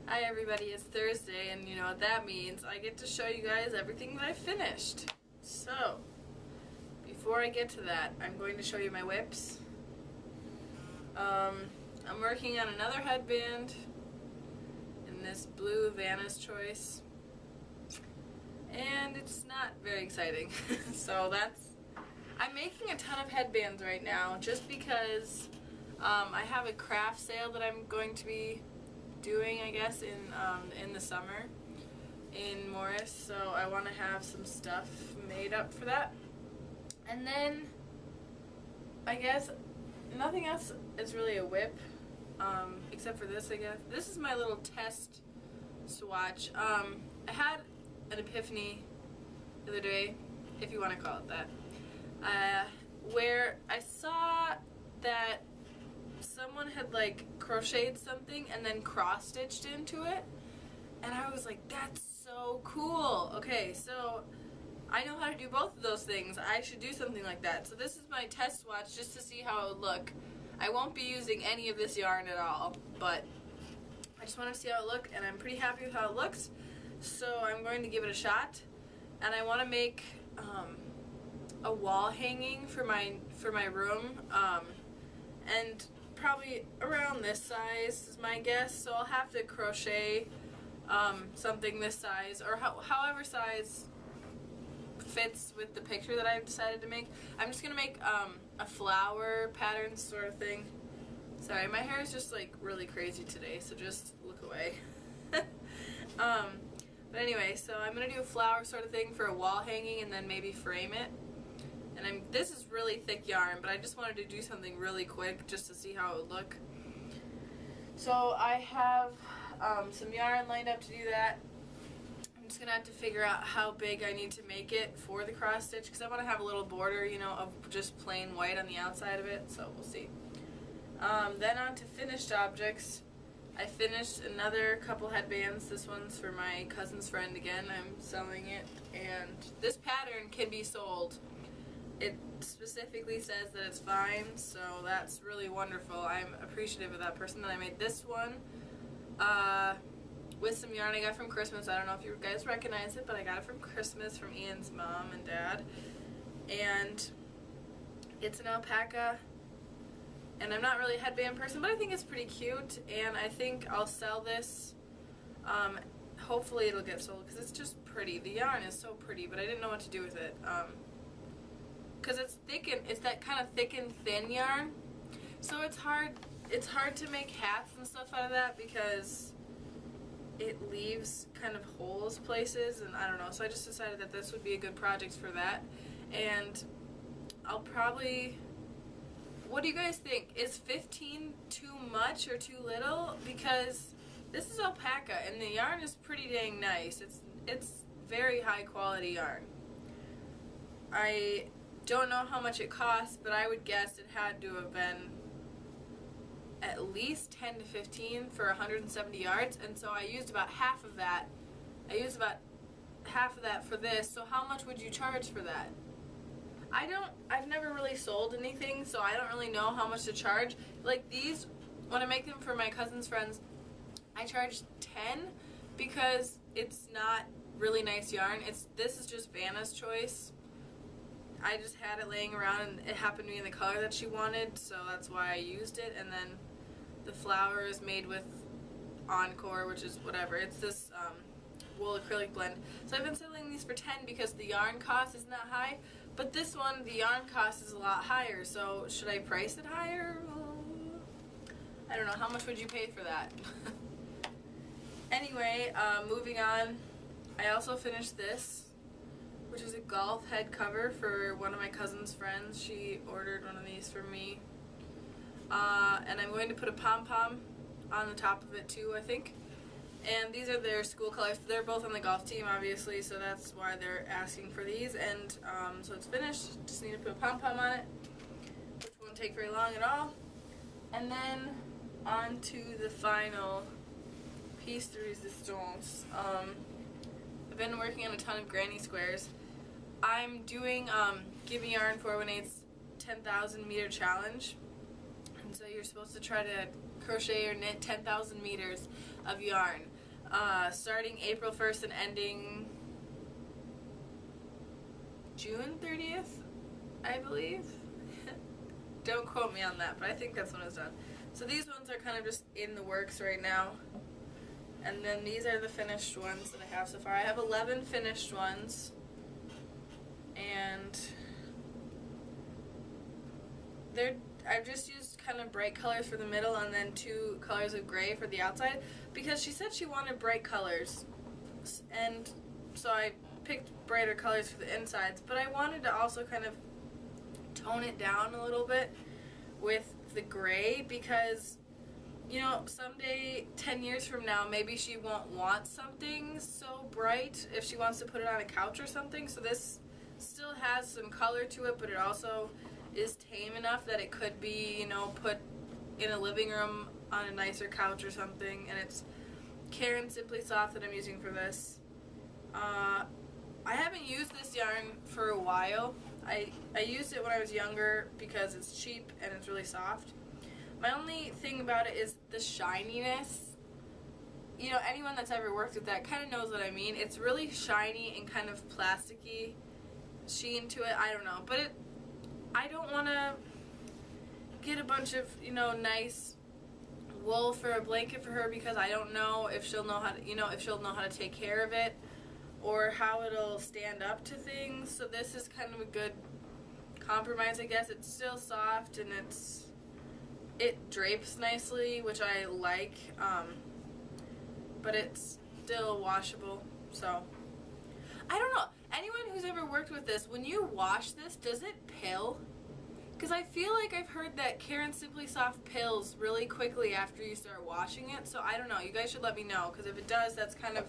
Hi everybody, it's Thursday and you know what that means. I get to show you guys everything that I finished. So, before I get to that, I'm going to show you my whips. I'm working on another headband in this blue Vanna's Choice. And it's not very exciting. So I'm making a ton of headbands right now just because I have a craft sale that I'm going to be doing, I guess, in the summer in Morris, so I want to have some stuff made up for that. And then I guess nothing else is really a whip, except for this, I guess. This is my little test swatch. I had an epiphany the other day, if you want to call it that, where I saw that someone had like crocheted something and then cross-stitched into it, and I was like, that's so cool. Okay, so I know how to do both of those things. I should do something like that. So this is my test swatch just to see how it would look. I won't be using any of this yarn at all, but I just want to see how it looks, and I'm pretty happy with how it looks, so I'm going to give it a shot. And I want to make a wall hanging for my room, and probably around this size is my guess, so I'll have to crochet something this size, or however size fits with the picture that I've decided to make. I'm just gonna make a flower pattern sort of thing. Sorry, my hair is just like really crazy today, so just look away. But anyway, so I'm gonna do a flower sort of thing for a wall hanging and then maybe frame it. And this is really thick yarn, but I just wanted to do something really quick just to see how it would look. So I have some yarn lined up to do that. I'm just going to have to figure out how big I need to make it for the cross stitch, because I want to have a little border, you know, of just plain white on the outside of it, so we'll see. Then on to finished objects. I finished another couple headbands. This one's for my cousin's friend again. I'm selling it, and this pattern can be sold. It specifically says that it's fine, so that's really wonderful. I'm appreciative of that person that I made this one with some yarn I got from Christmas. I don't know if you guys recognize it, but I got it from Christmas from Ian's mom and dad. And it's an alpaca, and I'm not really a headband person, but I think it's pretty cute, and I think I'll sell this. Hopefully it'll get sold because it's just pretty. The yarn is so pretty, but I didn't know what to do with it. Because it's thick, and it's that kind of thick and thin yarn, so it's hard to make hats and stuff out of that because it leaves kind of holes places, and I don't know, so I just decided that this would be a good project for that. And I'll probably, what do you guys think? Is 15 too much or too little? Because this is alpaca and the yarn is pretty dang nice. It's very high quality yarn. I don't know how much it costs, but I would guess it had to have been at least 10 to 15 for 170 yards, and so I used about half of that. I used about half of that for this, so how much would you charge for that? I've never really sold anything, so I don't really know how much to charge. Like these, when I make them for my cousin's friends, I charge 10 because it's not really nice yarn. This is just Vanna's Choice. I just had it laying around and it happened to be in the color that she wanted, so that's why I used it. And then the flower is made with Encore, which is whatever. It's this wool acrylic blend. So I've been selling these for 10 because the yarn cost isn't that high, but this one, the yarn cost is a lot higher, so should I price it higher? I don't know. How much would you pay for that? Anyway, moving on, I also finished this, which is a golf head cover for one of my cousin's friends. She ordered one of these for me. And I'm going to put a pom-pom on the top of it too, I think. And these are their school colors. They're both on the golf team, obviously, so that's why they're asking for these. And so it's finished. Just need to put a pom-pom on it, which won't take very long at all. And then on to the final piece de resistance. I've been working on a ton of granny squares. I'm doing Give Me Yarn 418's 10,000 meter challenge, and so you're supposed to try to crochet or knit 10,000 meters of yarn. starting April 1st and ending June 30th, I believe. Don't quote me on that, but I think that's when it's done. So these ones are kind of just in the works right now. And then these are the finished ones that I have so far. I have 11 finished ones. And I've just used kind of bright colors for the middle and then 2 colors of gray for the outside, because she said she wanted bright colors, and so I picked brighter colors for the insides, but I wanted to also kind of tone it down a little bit with the gray, because, you know, someday, 10 years from now, maybe she won't want something so bright if she wants to put it on a couch or something. So this still has some color to it, but it also is tame enough that it could be, you know, put in a living room on a nicer couch or something. And it's Karen Simply Soft that I'm using for this. I haven't used this yarn for a while. I used it when I was younger because it's cheap and it's really soft. My only thing about it is the shininess. You know, anyone that's ever worked with that kind of knows what I mean. It's really shiny and kind of plasticky sheen to it. I don't know, but I don't want to get a bunch of, you know, nice wool for a blanket for her, because I don't know if she'll know how to, you know, if she'll know how to take care of it or how it'll stand up to things. So this is kind of a good compromise, I guess. It's still soft and it drapes nicely, which I like, but it's still washable. So I don't know. Anyone who's ever worked with this, when you wash this, does it pill? Because I feel like I've heard that Karen Simply Soft pills really quickly after you start washing it. So I don't know. You guys should let me know, because if it does, that's kind of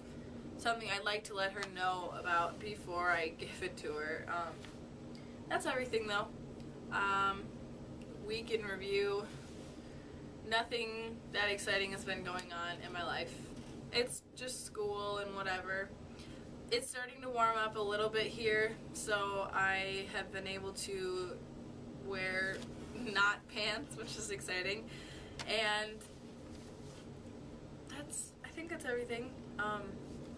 something I'd like to let her know about before I give it to her. That's everything, though. Week in review. Nothing that exciting has been going on in my life. It's just school and whatever. It's starting to warm up a little bit here, so I have been able to wear not pants, which is exciting. And I think that's everything.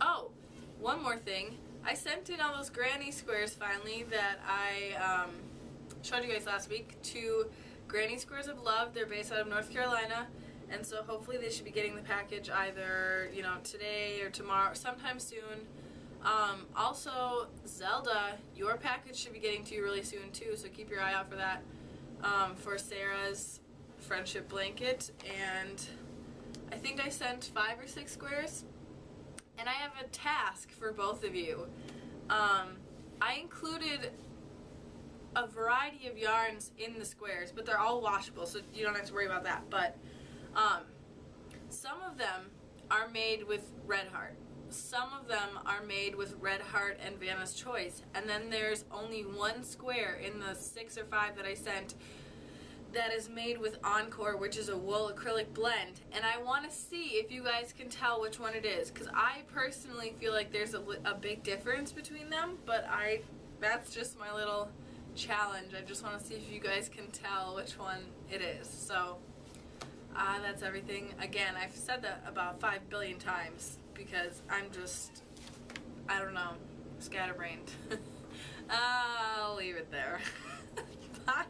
Oh, one more thing. I sent in all those granny squares finally that I showed you guys last week to Granny Squares of Love. They're based out of North Carolina, and so hopefully they should be getting the package either, you know, today or tomorrow, sometime soon. Also, Zelda, your package should be getting to you really soon too, so keep your eye out for that, for Sarah's friendship blanket. And I think I sent 5 or 6 squares, and I have a task for both of you. I included a variety of yarns in the squares, but they're all washable, so you don't have to worry about that. But some of them are made with Red Heart. Some of them are made with Red Heart and Vanna's Choice, and then there's only 1 square in the 6 or 5 that I sent that is made with Encore, which is a wool acrylic blend. And I want to see if you guys can tell which one it is, because I personally feel like there's a big difference between them, but that's just my little challenge. I just want to see if you guys can tell which one it is. So that's everything. Again, I've said that about 5 billion times because I'm just, I don't know, scatterbrained. I'll leave it there. Bye.